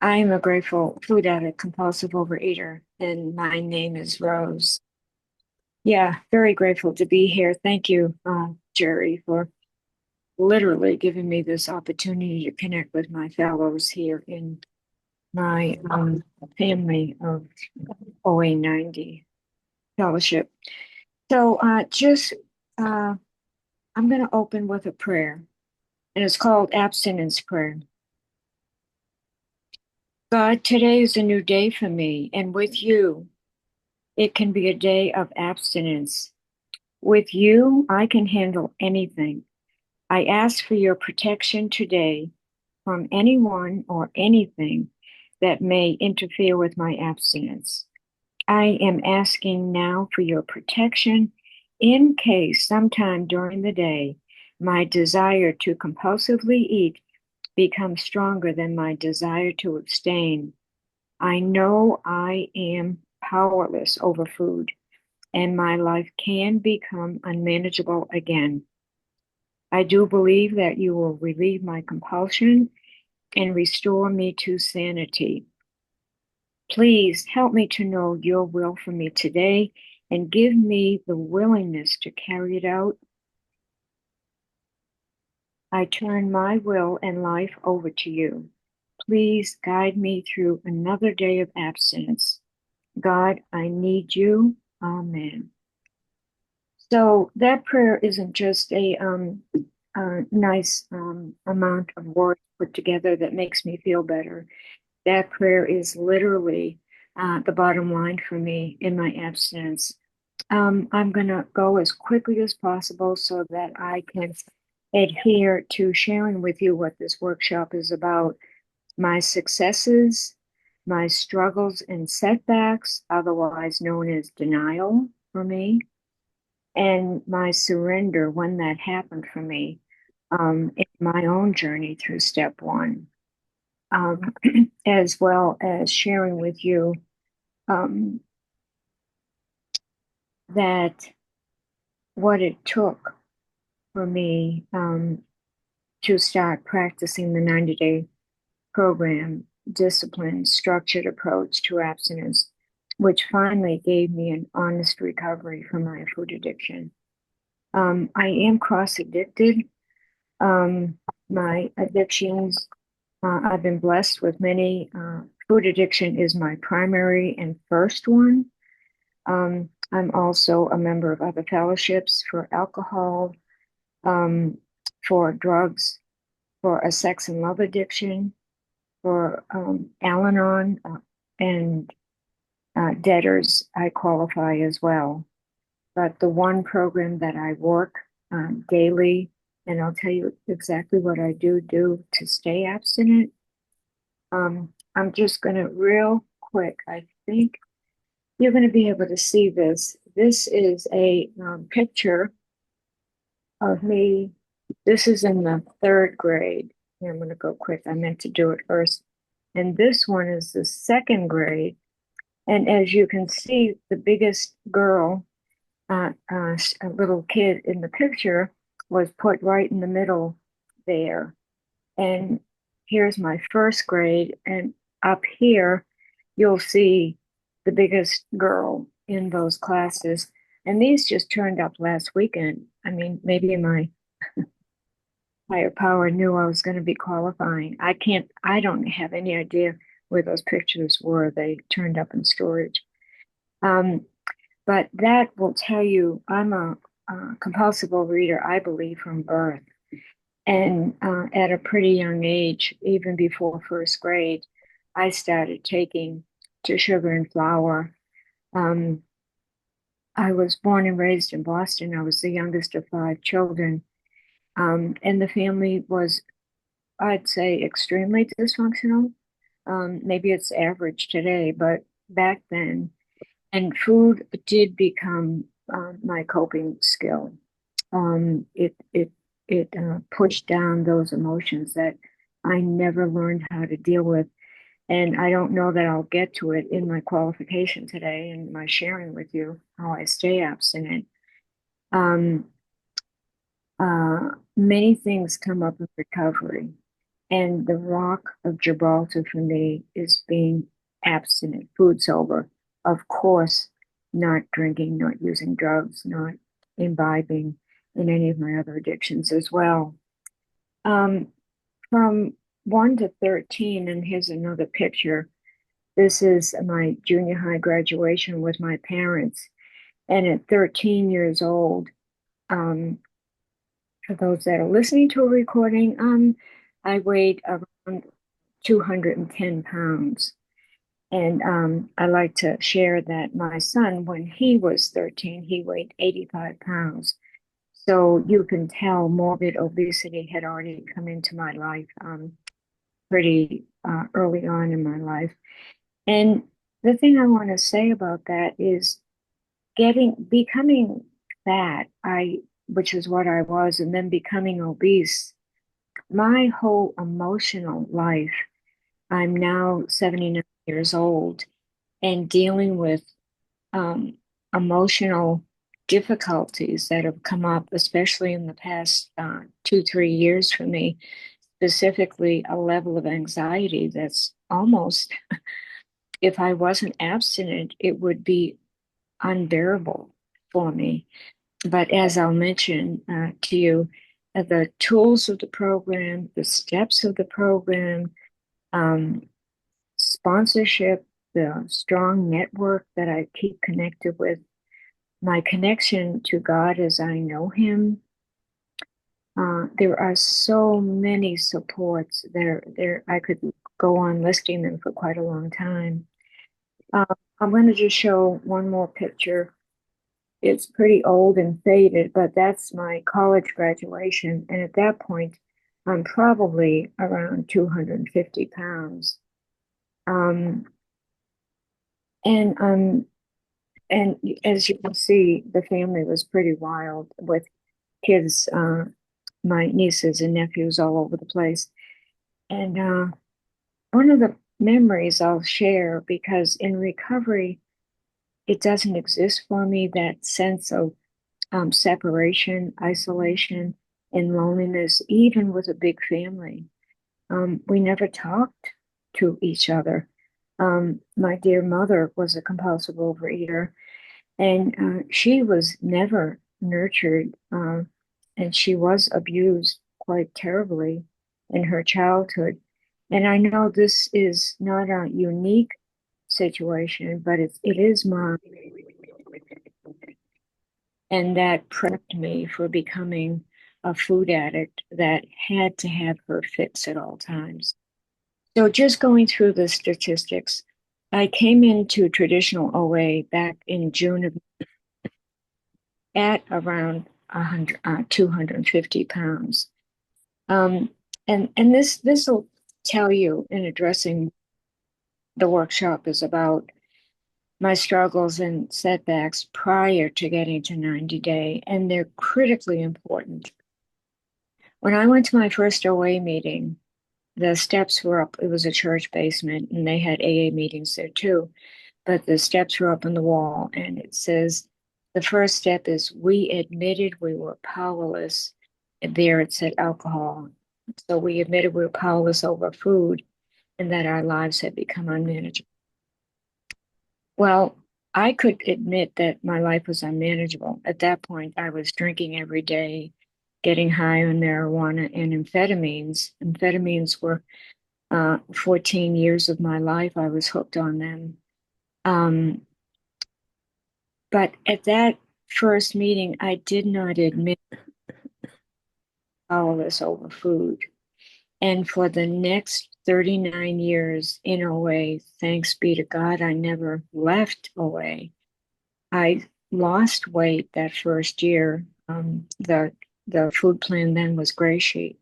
I'm a grateful food addict, compulsive overeater, and my name is Rose. Yeah, very grateful to be here. Thank you, Jerry, for literally giving me this opportunity to connect with my fellows here in my family of OA 90 fellowship. So uh, I'm going to open with a prayer, and it's called Abstinence Prayer. God, today is a new day for me, and with you, it can be a day of abstinence. With you, I can handle anything. I ask for your protection today from anyone or anything that may interfere with my abstinence. I am asking now for your protection in case sometime during the day my desire to compulsively eat becomes stronger than my desire to abstain. I know I am powerless over food and my life can become unmanageable again. I do believe that you will relieve my compulsion and restore me to sanity. Please help me to know your will for me today and give me the willingness to carry it out. I turn my will and life over to you. Please guide me through another day of abstinence. God, I need you. Amen. So that prayer isn't just a nice amount of words put together that makes me feel better. That prayer is literally the bottom line for me in my abstinence. I'm going to go as quickly as possible so that I can adhere to sharing with you what this workshop is about. My successes, my struggles and setbacks, otherwise known as denial for me, and my surrender when that happened for me in my own journey through step one, um, as well as sharing with you um, that what it took for me to start practicing the 90-day program, disciplined, structured approach to abstinence, which finally gave me an honest recovery from my food addiction. I am cross addicted. My addictions, I've been blessed with many. Food addiction is my primary and first one. I'm also a member of other fellowships for alcohol, um, for drugs, for a sex and love addiction, for Al-Anon, and debtors. I qualify as well. But the one program that I work daily, and I'll tell you exactly what I do to stay abstinent. I'm just going to real quick, I think you're going to be able to see this. This is a picture of me. This is in the third grade. Here, I'm going to go quick. I meant to do it first. And this one is the second grade. And as you can see, the biggest girl, a little kid in the picture, was put right in the middle there. And here's my first grade. And up here, you'll see the biggest girl in those classes. And these just turned up last weekend. I mean, maybe my higher power knew I was going to be qualifying. I don't have any idea where those pictures were. They turned up in storage. Um, but that will tell you I'm a compulsive overeater, I believe, from birth. And at a pretty young age, even before first grade, I started taking to sugar and flour. Um, I was born and raised in Boston. I was the youngest of five children. And the family was, I'd say, extremely dysfunctional. Maybe it's average today, but back then, and food did become my coping skill. It pushed down those emotions that I never learned how to deal with. And I don't know that I'll get to it in my qualification today and my sharing with you how I stay abstinent. Um, Many things come up in recovery. And the rock of Gibraltar for me is being abstinent, food sober. Of course, not drinking, not using drugs, not imbibing in any of my other addictions as well. Um, from 1 to 13, and here's another picture. This is my junior high graduation with my parents. And at 13 years old, um, for those that are listening to a recording, I weighed around 210 pounds. And I like to share that my son, when he was 13, he weighed 85 pounds. So you can tell morbid obesity had already come into my life pretty early on in my life. And the thing I want to say about that is becoming fat, which is what I was, and then becoming obese. My whole emotional life, I'm now 79 years old and dealing with um, emotional difficulties that have come up, especially in the past 2, 3 years for me, specifically a level of anxiety that's almost, if I wasn't abstinent, it would be unbearable for me. But as I'll mention to you, the tools of the program, the steps of the program, um, sponsorship, the strong network that I keep connected with, my connection to God as I know Him. There are so many supports there. I could go on listing them for quite a long time. Uh, I'm going to just show one more picture. It's pretty old and faded, but that's my college graduation. And at that point, I'm probably around 250 pounds. Um, and and as you can see, the family was pretty wild with kids, my nieces and nephews all over the place. And one of the memories I'll share, because in recovery, it doesn't exist for me, that sense of separation, isolation, and loneliness, even with a big family. We never talked to each other. My dear mother was a compulsive overeater, and she was never nurtured, and she was abused quite terribly in her childhood. And I know this is not a unique situation, but it is mine. And that prepped me for becoming a food addict that had to have her fix at all times. So just going through the statistics, I came into traditional OA back in June of at around 250 pounds. Um, and this will tell you in addressing the workshop is about my struggles and setbacks prior to getting to 90 day, and they're critically important. When I went to my first OA meeting, the steps were up. It was a church basement, and they had AA meetings there too. But the steps were up on the wall, and it says the first step is we admitted we were powerless. And there it said alcohol. So we admitted we were powerless over food and that our lives had become unmanageable. Well, I could admit that my life was unmanageable. At that point, I was drinking every day, getting high on marijuana and amphetamines. Amphetamines were 14 years of my life. I was hooked on them. Um, but at that first meeting, I did not admit powerless over food. And for the next 39 years in OA, thanks be to God, I never left OA. I lost weight that first year. The food plan then was Gray Sheet.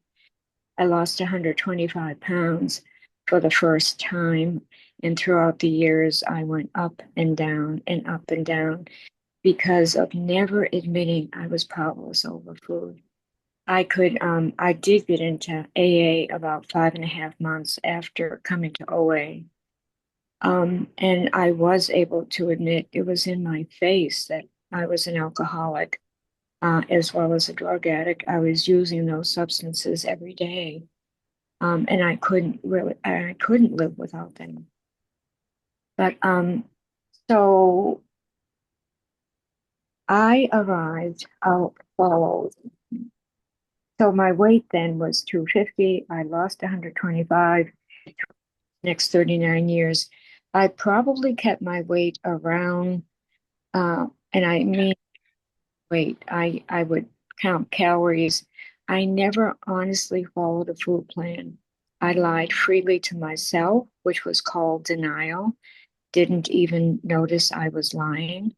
I lost 125 pounds for the first time. And throughout the years, I went up and down and up and down because of never admitting I was powerless over food. I did get into AA about 5.5 months after coming to OA. And I was able to admit it was in my face that I was an alcoholic, as well as a drug addict. I was using those substances every day. And I couldn't live without them. But so I arrived out followed. So my weight then was 250. I lost 125. Next 39 years, I probably kept my weight around, and I mean weight. I would count calories. I never honestly followed a food plan. I lied freely to myself, which was called denial. Didn't even notice I was lying.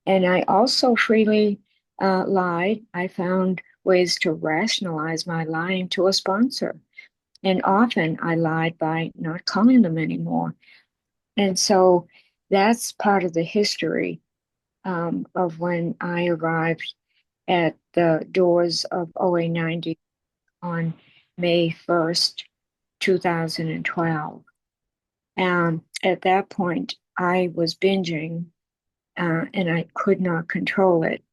And I also freely lied. I found ways to rationalize my lying to a sponsor. And often I lied by not calling them anymore. And so that's part of the history of when I arrived at the doors of OA 90 on May 1st, 2012. At that point, I was binging and I could not control it.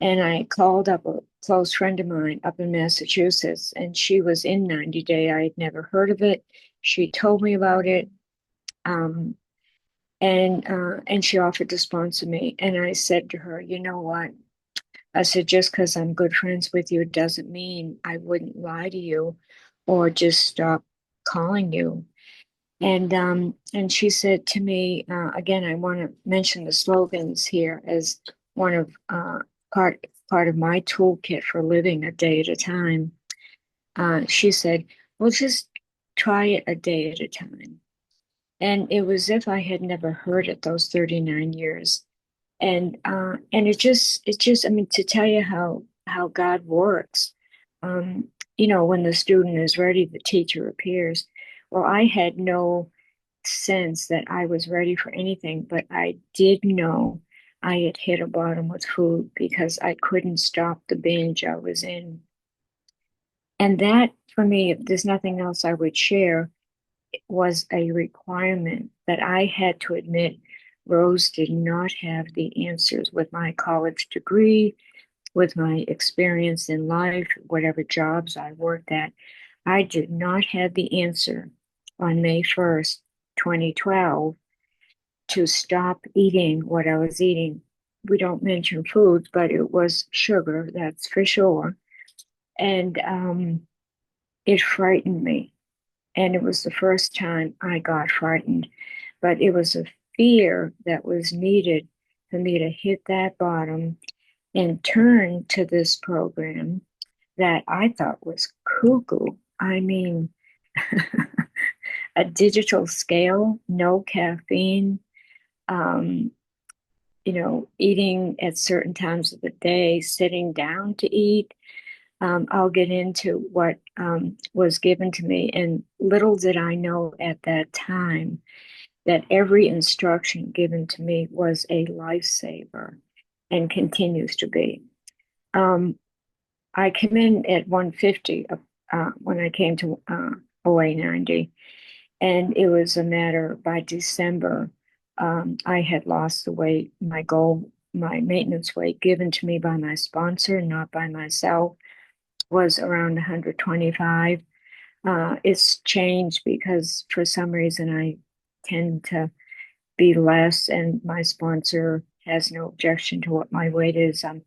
And I called up a close friend of mine up in Massachusetts, and she was in 90 Day. I had never heard of it. She told me about it. Um, and she offered to sponsor me. And I said to her, you know what? I said, just because I'm good friends with you doesn't mean I wouldn't lie to you or just stop calling you. And she said to me, again, I want to mention the slogans here as one of part of my toolkit for living a day at a time. She said, well, just try it a day at a time. And it was as if I had never heard it those 39 years. And it just I mean, to tell you how God works, um, when the student is ready, the teacher appears. Well, I had no sense that I was ready for anything, but I did know I had hit a bottom with food because I couldn't stop the binge I was in. And that, for me, if there's nothing else I would share, was a requirement that I had to admit Rose did not have the answers with my college degree, with my experience in life, whatever jobs I worked at. I did not have the answer on May 1st, 2012, to stop eating what I was eating. We don't mention foods, but it was sugar, that's for sure. And it frightened me. And it was the first time I got frightened, but it was a fear that was needed for me to hit that bottom and turn to this program that I thought was cuckoo. I mean, a digital scale, no caffeine, um, eating at certain times of the day, sitting down to eat. I'll get into what was given to me. And little did I know at that time that every instruction given to me was a lifesaver and continues to be. I came in at 150 when I came to OA 90, and it was a matter by December. I had lost the weight. My goal, my maintenance weight given to me by my sponsor, not by myself, was around 125. It's changed because for some reason I tend to be less, and my sponsor has no objection to what my weight is. I'm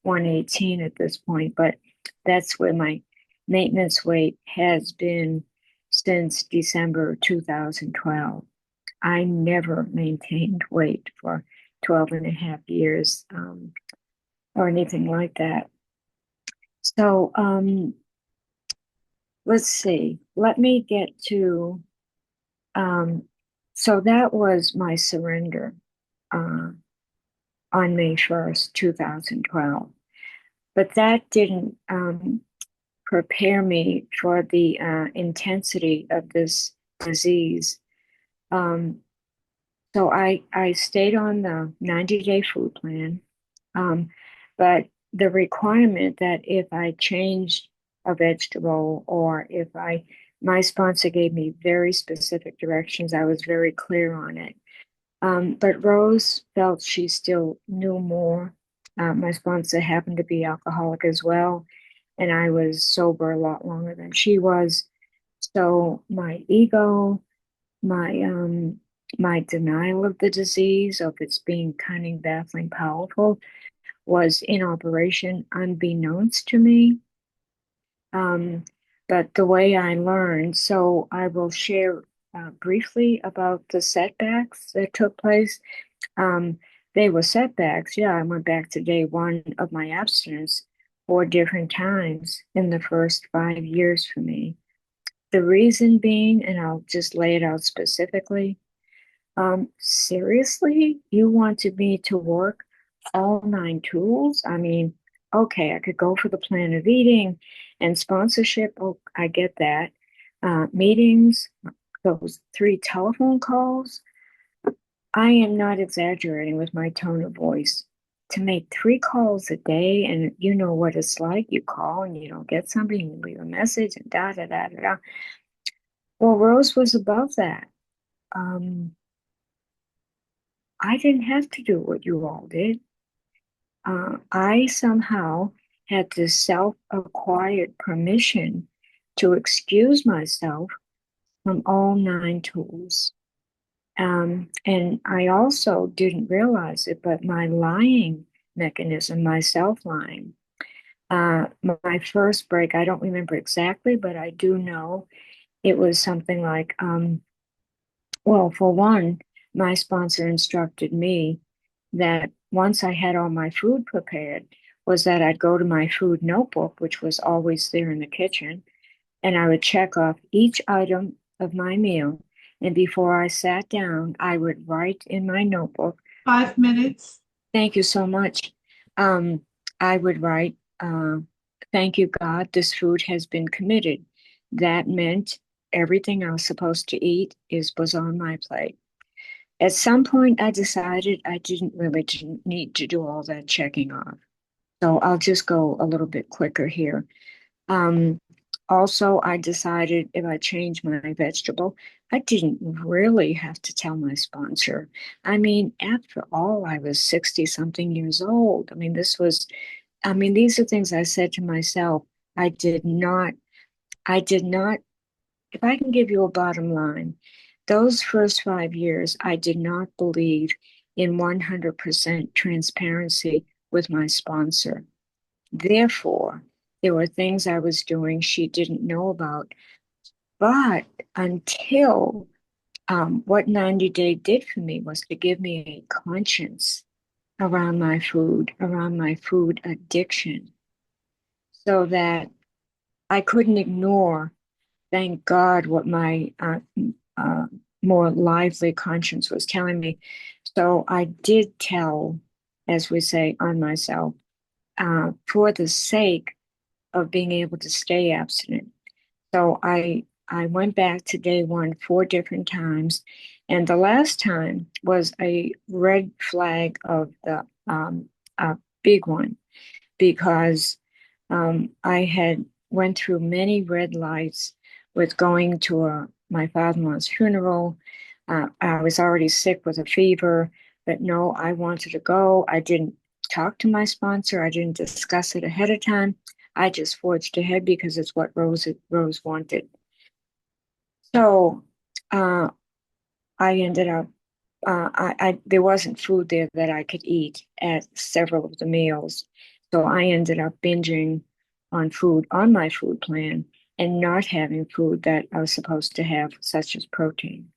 118 at this point, but that's where my maintenance weight has been since December 2012. I never maintained weight for 12 and a half years or anything like that. So let's see. Let me get to, so that was my surrender on May 1st, 2012. But that didn't prepare me for the intensity of this disease. So I stayed on the 90-day food plan, but the requirement that if I changed a vegetable or my sponsor gave me very specific directions, I was very clear on it. But Rose felt she still knew more. My sponsor happened to be alcoholic as well, and I was sober a lot longer than she was. So my ego, my my denial of the disease, of its being cunning, baffling, powerful, was in operation unbeknownst to me. Um, but the way I learned, so I will share briefly about the setbacks that took place. Um, they were setbacks. Yeah, I went back to day one of my abstinence 4 different times in the first 5 years for me. The reason being, and I'll just lay it out specifically, seriously, you wanted me to work all 9 tools? I mean, okay, I could go for the plan of eating and sponsorship. Oh, I get that. Meetings, those 3 telephone calls. I am not exaggerating with my tone of voice. To make 3 calls a day, and you know what it's like. You call and you don't get somebody, and you leave a message, and da da da da da. Well, Rose was above that. Um, I didn't have to do what you all did. I somehow had this self-acquired permission to excuse myself from all 9 tools. And I also didn't realize it, but my lying mechanism, my self-lying, my first break, I don't remember exactly, but I do know it was something like, well, for one, my sponsor instructed me that once I had all my food prepared, was that I'd go to my food notebook, which was always there in the kitchen, and I would check off each item of my meal. And before I sat down, I would write in my notebook. 5 minutes. Thank you so much. Um, I would write, thank you, God, this food has been committed. That meant everything I was supposed to eat was on my plate. At some point, I decided I didn't need to do all that checking off. So I'll just go a little bit quicker here. Um, Also, I decided if I changed my vegetable, I didn't really have to tell my sponsor. I mean, after all, I was 60 something years old. I mean, these are things I said to myself. I did not, I did not, if I can give you a bottom line, those first 5 years, I did not believe in 100% transparency with my sponsor. Therefore, there were things I was doing she didn't know about. But until what 90 Day did for me was to give me a conscience around my food addiction, so that I couldn't ignore, thank God, what my uh, more lively conscience was telling me. So I did tell, as we say, on myself, for the sake of being able to stay abstinent. So I went back to day one 4 different times, and the last time was a red flag of the a big one, because I had went through many red lights with going to my father-in-law's funeral. I was already sick with a fever, but no, I wanted to go. I didn't talk to my sponsor. I didn't discuss it ahead of time. I just forged ahead because it's what Rose wanted. So uh, I ended up, there wasn't food there that I could eat at several of the meals. So I ended up binging on food on my food plan and not having food that I was supposed to have, such as protein.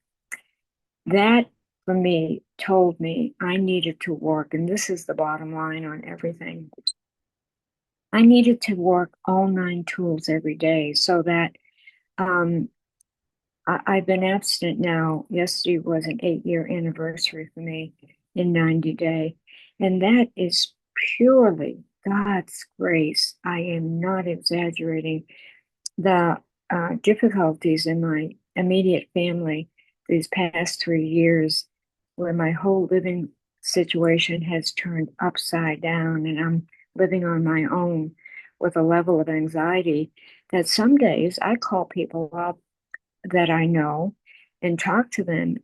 That, for me, told me I needed to work, and this is the bottom line on everything. I needed to work all 9 tools every day, so that um, I've been abstinent now. Yesterday was an 8 year anniversary for me in 90 Day. And that is purely God's grace. I am not exaggerating. The difficulties in my immediate family these past 3 years, where my whole living situation has turned upside down, and I'm living on my own with a level of anxiety that some days I call people up that I know and talk to them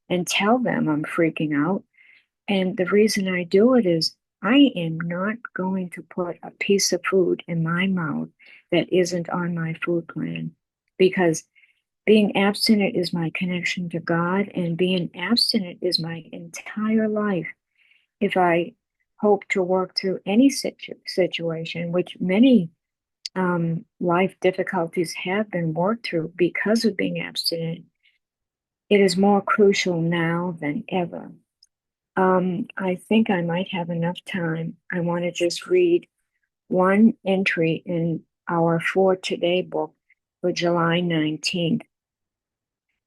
and tell them I'm freaking out. And the reason I do it is I am not going to put a piece of food in my mouth that isn't on my food plan, because Being abstinent is my connection to God, and being abstinent is my entire life. If I hope to work through any situation, which many life difficulties have been worked through because of being abstinent, it is more crucial now than ever. I think I might have enough time. I want to just read one entry in our For Today book for July 19th,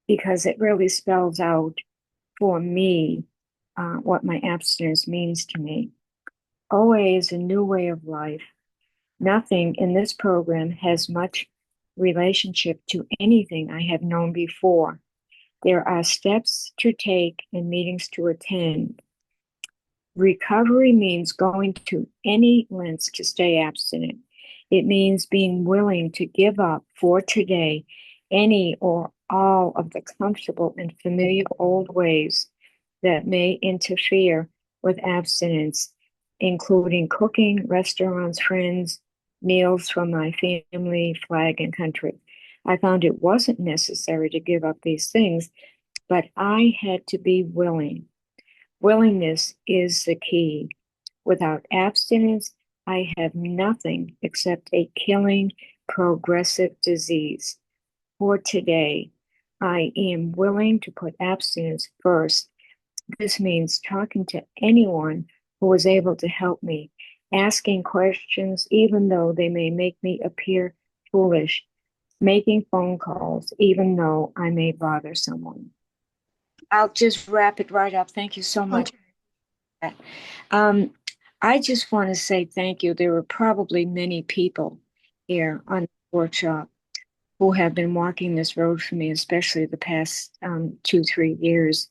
because it really spells out for me what my abstinence means to me. OA is a new way of life. Nothing in this program has much relationship to anything I have known before. There are steps to take and meetings to attend. Recovery means going to any lengths to stay abstinent. It means being willing to give up for today any or all of the comfortable and familiar old ways that may interfere with abstinence, including cooking, restaurants, friends, meals from my family, flag, and country. I found it wasn't necessary to give up these things, but I had to be willing. Willingness is the key. Without abstinence, I have nothing except a killing, progressive disease. For today, I am willing to put abstinence first. This means talking to anyone who is able to help me, asking questions even though they may make me appear foolish, making phone calls even though I may bother someone. I'll just wrap it right up. Thank you so much. Um, I just want to say thank you. There were probably many people here on the workshop who have been walking this road for me, especially the past 2-3 years,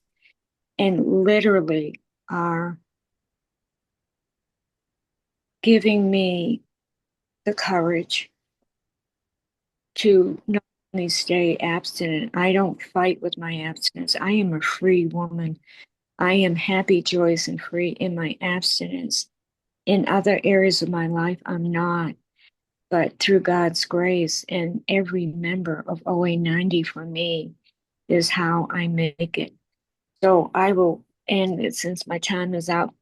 and literally are giving me the courage to not only stay abstinent. I don't fight with my abstinence. I am a free woman. I am happy, joyous, and free in my abstinence. In other areas of my life, I'm not. But through God's grace, and every member of OA 90 for me is how I make it. So I will end it since my time is out.